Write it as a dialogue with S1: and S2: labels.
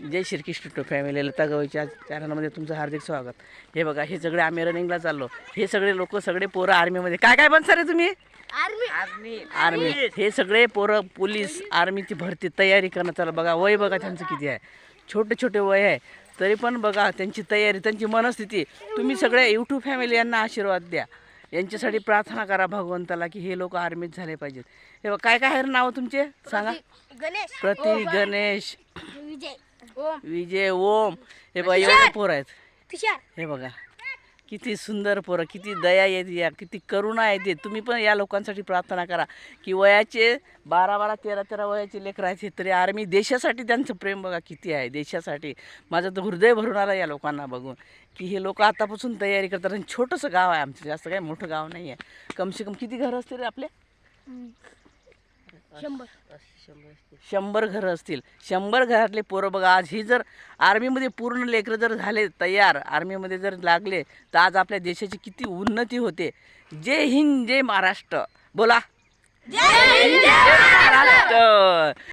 S1: Jai Shrikrishna to family Lata गवईच्या चॅनलमध्ये तुमचं हार्दिक स्वागत. हे बघा, हे सगळे आम्ही रनिंगला चाललो. हे सगळे लोक सगळे पोरं आर्मीमध्ये काय काय बनणार आहे तुम्ही? आर्मी. हे सगळे पोरं पोलीस आर्मीची भरती तयारी करणं चालू. बघा वय बघा त्यांचं किती आहे, छोटे छोटे वय आहे, तरी पण बघा त्यांची तयारी, त्यांची मनस्थिती. तुम्ही सगळे यूट्यूब फॅमिली यांना आशीर्वाद द्या, यांच्यासाठी प्रार्थना करा भगवंताला की हे लोक आर्मीत झाले पाहिजेत. हे बघा काय काय आहे नाव तुमचे सांगा? प्रतीक, गणेश, विजय, ओम. हे बघा एवढे पोरं आहेत. हे बघा किती सुंदर पोरं, किती दया येते, या किती करुणा येते. तुम्ही पण या लोकांसाठी प्रार्थना करा की वयाचे 12-12, 13-13 वयाचे लेकरं आहेत तरी आर्मी, देशासाठी त्यांचं प्रेम बघा किती आहे. देशासाठी माझं तर हृदय भरून आलं या लोकांना बघून की हे लोक आतापासून तयारी करतात. आणि छोटंसं गाव आहे आमचं, जास्त काही मोठं गाव नाही आहे. कमसे कम किती घरं असतील रे आपले? 100 घरं असतील. 100 घरातले पोरं बघा आज ही जर आर्मीमध्ये पूर्ण लेकरं जर झाले तयार, आर्मीमध्ये जर लागले तर आज आपल्या देशाची किती उन्नती होते. जय हिंद, जय महाराष्ट्र. बोला जय हिंद, जय महाराष्ट्र.